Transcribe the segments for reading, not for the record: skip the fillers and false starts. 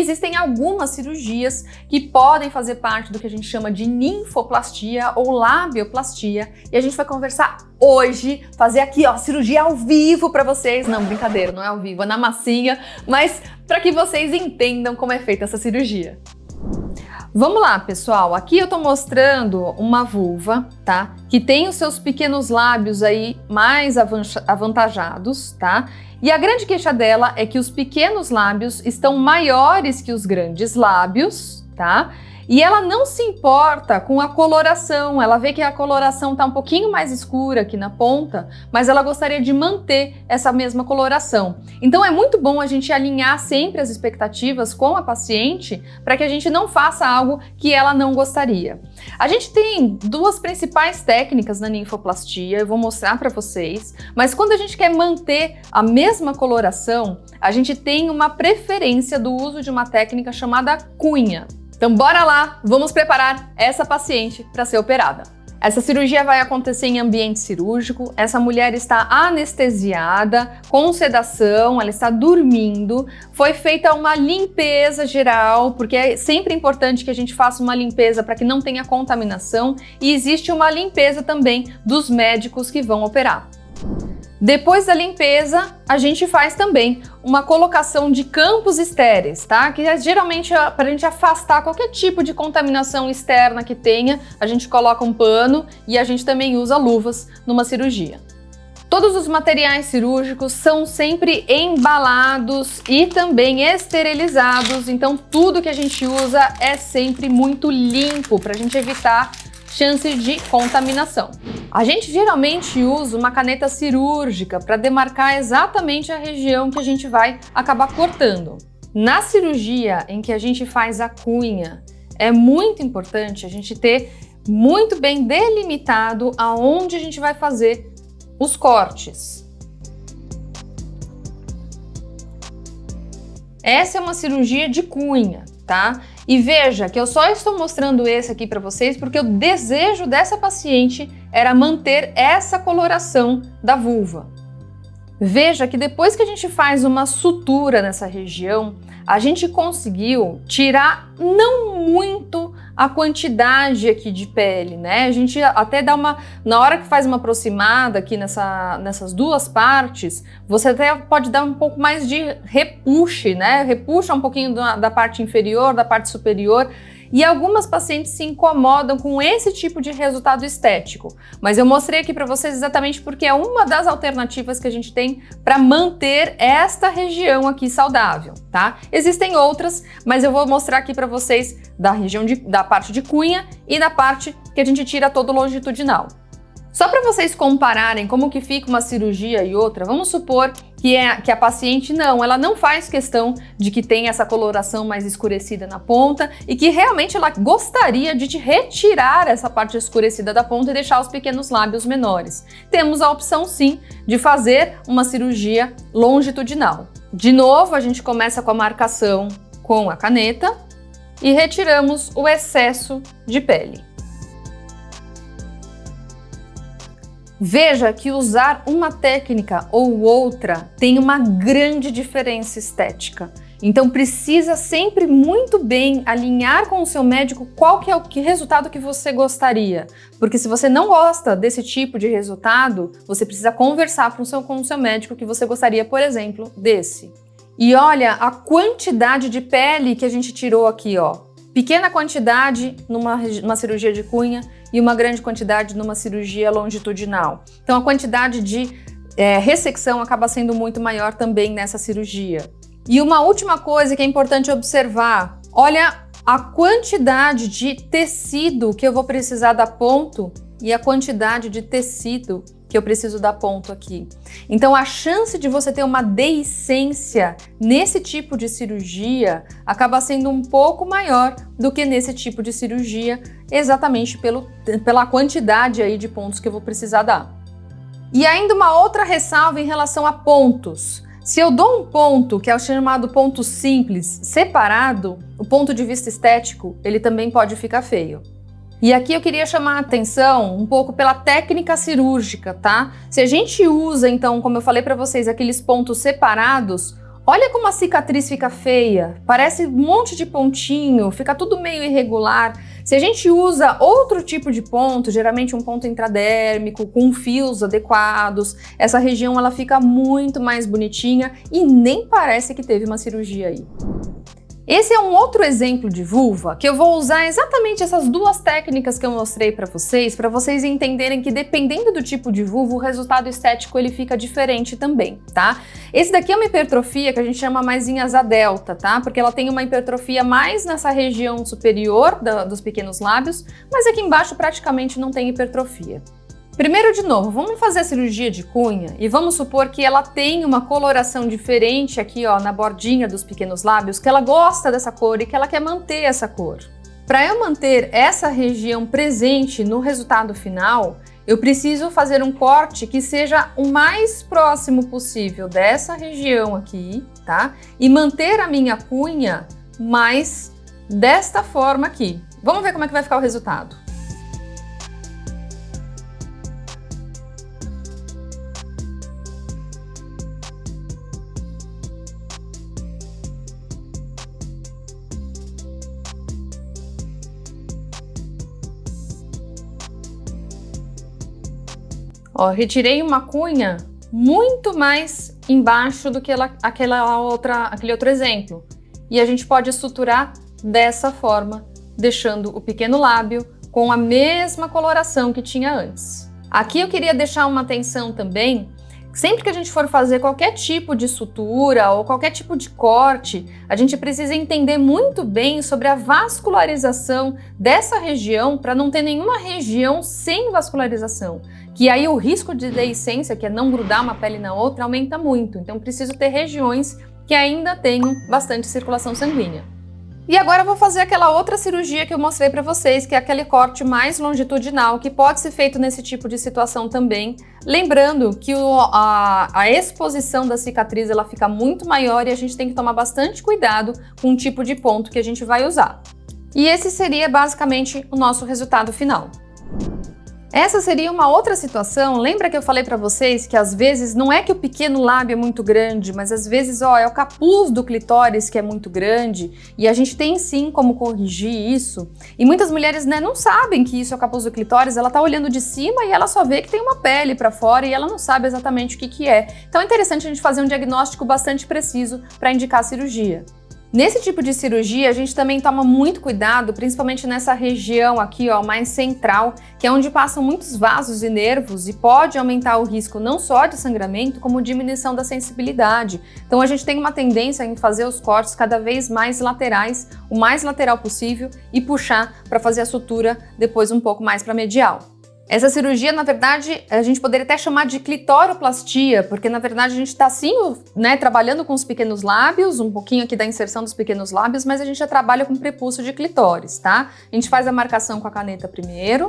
Existem algumas cirurgias que podem fazer parte do que a gente chama de ninfoplastia ou labioplastia, e a gente vai conversar hoje, fazer aqui ó, cirurgia ao vivo para vocês. Não, brincadeira, não é ao vivo, é na massinha, mas para que vocês entendam como é feita essa cirurgia. Vamos lá, pessoal, aqui eu tô mostrando uma vulva, tá? Que tem os seus pequenos lábios aí mais avantajados, tá? E a grande queixa dela é que os pequenos lábios estão maiores que os grandes lábios, tá? E ela não se importa com a coloração, ela vê que a coloração tá um pouquinho mais escura aqui na ponta, mas ela gostaria de manter essa mesma coloração. Então é muito bom a gente alinhar sempre as expectativas com a paciente para que a gente não faça algo que ela não gostaria. A gente tem duas principais técnicas na ninfoplastia, eu vou mostrar para vocês, mas quando a gente quer manter a mesma coloração, a gente tem uma preferência do uso de uma técnica chamada cunha. Então bora lá, vamos preparar essa paciente para ser operada. Essa cirurgia vai acontecer em ambiente cirúrgico, essa mulher está anestesiada, com sedação, ela está dormindo, foi feita uma limpeza geral, porque é sempre importante que a gente faça uma limpeza para que não tenha contaminação, e existe uma limpeza também dos médicos que vão operar. Depois da limpeza, a gente faz também uma colocação de campos estéreis, tá? Que é geralmente para a gente afastar qualquer tipo de contaminação externa que tenha, a gente coloca um pano e a gente também usa luvas numa cirurgia. Todos os materiais cirúrgicos são sempre embalados e também esterilizados, então tudo que a gente usa é sempre muito limpo para a gente evitar chance de contaminação. A gente geralmente usa uma caneta cirúrgica para demarcar exatamente a região que a gente vai acabar cortando. Na cirurgia em que a gente faz a cunha, é muito importante a gente ter muito bem delimitado aonde a gente vai fazer os cortes. Essa é uma cirurgia de cunha, tá? E veja que eu só estou mostrando esse aqui para vocês porque o desejo dessa paciente era manter essa coloração da vulva. Veja que depois que a gente faz uma sutura nessa região, a gente conseguiu tirar não muito a quantidade aqui de pele, né? A gente até dá uma... Na hora que faz uma aproximada aqui nessas duas partes, você até pode dar um pouco mais de repuxe, né? Repuxa um pouquinho da parte inferior, da parte superior. E algumas pacientes se incomodam com esse tipo de resultado estético. Mas eu mostrei aqui para vocês exatamente porque é uma das alternativas que a gente tem para manter esta região aqui saudável, tá? Existem outras, mas eu vou mostrar aqui para vocês da região da parte de cunha e da parte que a gente tira todo longitudinal. Só para vocês compararem como que fica uma cirurgia e outra, vamos supor que a paciente ela não faz questão de que tenha essa coloração mais escurecida na ponta e que realmente ela gostaria de retirar essa parte escurecida da ponta e deixar os pequenos lábios menores. Temos a opção sim de fazer uma cirurgia longitudinal. De novo, a gente começa com a marcação com a caneta e retiramos o excesso de pele. Veja que usar uma técnica ou outra tem uma grande diferença estética. Então precisa sempre muito bem alinhar com o seu médico qual que é o resultado que você gostaria. Porque se você não gosta desse tipo de resultado, você precisa conversar com o seu médico que você gostaria, por exemplo, desse. E olha a quantidade de pele que a gente tirou aqui, ó. Pequena quantidade numa cirurgia de cunha e uma grande quantidade numa cirurgia longitudinal. Então a quantidade de ressecção acaba sendo muito maior também nessa cirurgia. E uma última coisa que é importante observar, olha a quantidade de tecido que eu vou precisar dar ponto e a quantidade de tecido que eu preciso dar ponto aqui. Então a chance de você ter uma deiscência nesse tipo de cirurgia acaba sendo um pouco maior do que nesse tipo de cirurgia, exatamente pela quantidade aí de pontos que eu vou precisar dar. E ainda uma outra ressalva em relação a pontos. Se eu dou um ponto, que é o chamado ponto simples, separado, o ponto de vista estético, ele também pode ficar feio. E aqui eu queria chamar a atenção um pouco pela técnica cirúrgica, tá? Se a gente usa, então, como eu falei para vocês, aqueles pontos separados, Olha como a cicatriz fica feia, parece um monte de pontinho, fica tudo meio irregular. Se a gente usa outro tipo de ponto, geralmente um ponto intradérmico, com fios adequados, essa região ela fica muito mais bonitinha e nem parece que teve uma cirurgia aí. Esse é um outro exemplo de vulva que eu vou usar exatamente essas duas técnicas que eu mostrei para vocês entenderem que dependendo do tipo de vulva, o resultado estético ele fica diferente também, tá? Esse daqui é uma hipertrofia que a gente chama mais em asa delta, tá? Porque ela tem uma hipertrofia mais nessa região superior dos pequenos lábios, mas aqui embaixo praticamente não tem hipertrofia. Primeiro, de novo, vamos fazer a cirurgia de cunha e vamos supor que ela tem uma coloração diferente aqui, ó, na bordinha dos pequenos lábios, que ela gosta dessa cor e que ela quer manter essa cor. Para eu manter essa região presente no resultado final, eu preciso fazer um corte que seja o mais próximo possível dessa região aqui, tá? E manter a minha cunha mais desta forma aqui. Vamos ver como é que vai ficar o resultado. Ó, retirei uma cunha muito mais embaixo do que aquele outro exemplo. E a gente pode suturar dessa forma, deixando o pequeno lábio com a mesma coloração que tinha antes. Aqui eu queria deixar uma atenção também. Sempre que a gente for fazer qualquer tipo de sutura ou qualquer tipo de corte, a gente precisa entender muito bem sobre a vascularização dessa região para não ter nenhuma região sem vascularização. Que aí o risco de deiscência, que é não grudar uma pele na outra, aumenta muito. Então preciso ter regiões que ainda tenham bastante circulação sanguínea. E agora eu vou fazer aquela outra cirurgia que eu mostrei para vocês, que é aquele corte mais longitudinal, que pode ser feito nesse tipo de situação também. Lembrando que a exposição da cicatriz ela fica muito maior e a gente tem que tomar bastante cuidado com o tipo de ponto que a gente vai usar. E esse seria basicamente o nosso resultado final. Essa seria uma outra situação. Lembra que eu falei para vocês que às vezes não é que o pequeno lábio é muito grande, mas às vezes é o capuz do clitóris que é muito grande e a gente tem sim como corrigir isso. E muitas mulheres, né, não sabem que isso é o capuz do clitóris, ela tá olhando de cima e ela só vê que tem uma pele para fora e ela não sabe exatamente o que é. Então é interessante a gente fazer um diagnóstico bastante preciso para indicar a cirurgia. Nesse tipo de cirurgia, a gente também toma muito cuidado, principalmente nessa região aqui, ó, mais central, que é onde passam muitos vasos e nervos e pode aumentar o risco não só de sangramento, como diminuição da sensibilidade. Então a gente tem uma tendência em fazer os cortes cada vez mais laterais, o mais lateral possível e puxar para fazer a sutura depois um pouco mais para medial. Essa cirurgia, na verdade, a gente poderia até chamar de clitoroplastia, porque na verdade a gente está sim, né, trabalhando com os pequenos lábios, um pouquinho aqui da inserção dos pequenos lábios, mas a gente já trabalha com prepúcio de clitóris, tá? A gente faz a marcação com a caneta primeiro.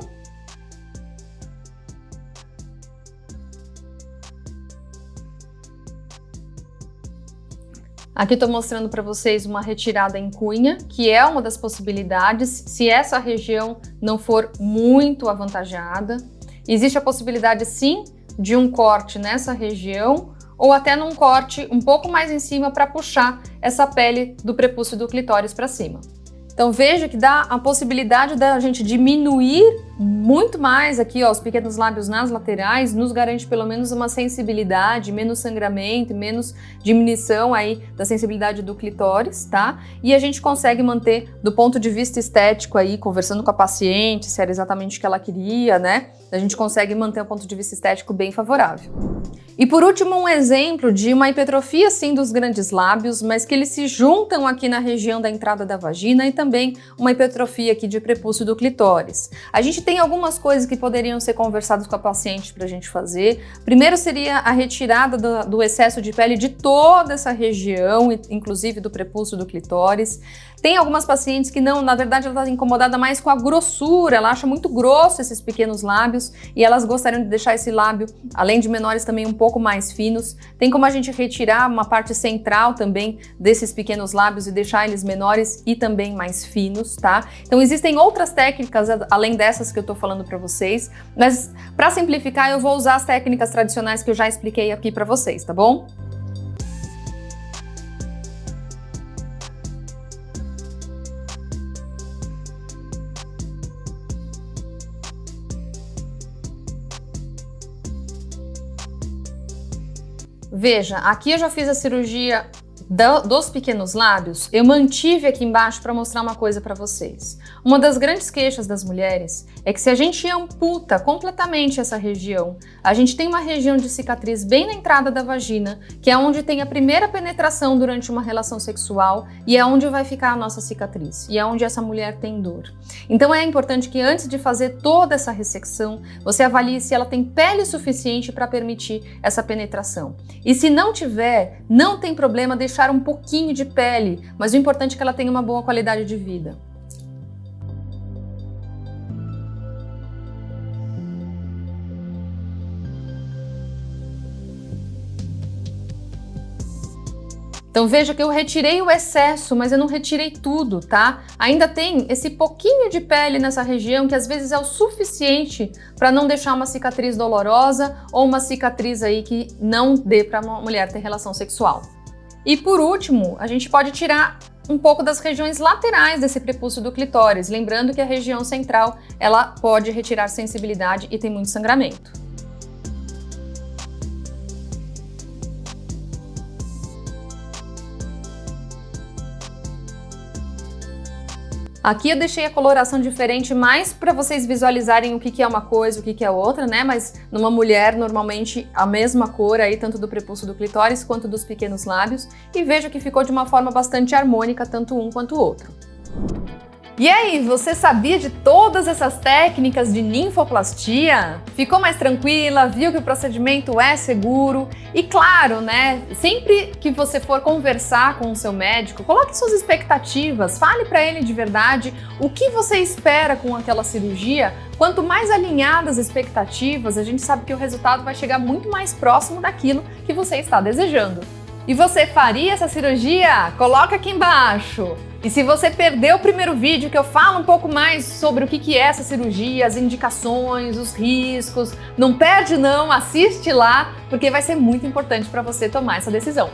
Aqui estou mostrando para vocês uma retirada em cunha, que é uma das possibilidades, se essa região não for muito avantajada. Existe a possibilidade, sim, de um corte nessa região, ou até num corte um pouco mais em cima para puxar essa pele do prepúcio do clitóris para cima. Então veja que dá a possibilidade da gente diminuir muito mais aqui, ó, os pequenos lábios nas laterais, nos garante pelo menos uma sensibilidade, menos sangramento, menos diminuição aí da sensibilidade do clitóris, tá? E a gente consegue manter do ponto de vista estético aí, conversando com a paciente, se era exatamente o que ela queria, né? A gente consegue manter um ponto de vista estético bem favorável. E por último, um exemplo de uma hipertrofia sim dos grandes lábios, mas que eles se juntam aqui na região da entrada da vagina e também uma hipertrofia aqui de prepúcio do clitóris. A gente tem algumas coisas que poderiam ser conversadas com a paciente para a gente fazer. Primeiro seria a retirada do excesso de pele de toda essa região, inclusive do prepúcio do clitóris. Tem algumas pacientes que não, na verdade ela está incomodada mais com a grossura, ela acha muito grosso esses pequenos lábios e elas gostariam de deixar esse lábio, além de menores, também um pouco mais finos. Tem como a gente retirar uma parte central também desses pequenos lábios e deixar eles menores e também mais finos, tá? Então existem outras técnicas além dessas que eu tô falando para vocês, mas para simplificar eu vou usar as técnicas tradicionais que eu já expliquei aqui para vocês, tá bom? Veja, aqui eu já fiz a cirurgia dos pequenos lábios, eu mantive aqui embaixo para mostrar uma coisa para vocês. Uma das grandes queixas das mulheres é que se a gente amputa completamente essa região, a gente tem uma região de cicatriz bem na entrada da vagina, que é onde tem a primeira penetração durante uma relação sexual e é onde vai ficar a nossa cicatriz, e é onde essa mulher tem dor. Então é importante que antes de fazer toda essa ressecção, você avalie se ela tem pele suficiente para permitir essa penetração. E se não tiver, não tem problema deixar um pouquinho de pele, mas o importante é que ela tenha uma boa qualidade de vida. Então veja que eu retirei o excesso, mas eu não retirei tudo, tá? Ainda tem esse pouquinho de pele nessa região que às vezes é o suficiente para não deixar uma cicatriz dolorosa ou uma cicatriz aí que não dê para uma mulher ter relação sexual. E por último, a gente pode tirar um pouco das regiões laterais desse prepúcio do clitóris, lembrando que a região central ela pode retirar sensibilidade e tem muito sangramento. Aqui eu deixei a coloração diferente mais para vocês visualizarem o que é uma coisa, o que é outra, né? Mas numa mulher, normalmente, a mesma cor aí, tanto do prepúcio do clitóris quanto dos pequenos lábios. E veja que ficou de uma forma bastante harmônica, tanto um quanto o outro. E aí, você sabia de todas essas técnicas de ninfoplastia? Ficou mais tranquila? Viu que o procedimento é seguro? E claro, né, sempre que você for conversar com o seu médico, coloque suas expectativas, fale para ele de verdade o que você espera com aquela cirurgia. Quanto mais alinhadas as expectativas, a gente sabe que o resultado vai chegar muito mais próximo daquilo que você está desejando. E você faria essa cirurgia? Coloca aqui embaixo! E se você perdeu o primeiro vídeo que eu falo um pouco mais sobre o que é essa cirurgia, as indicações, os riscos, não perde não, assiste lá, porque vai ser muito importante para você tomar essa decisão.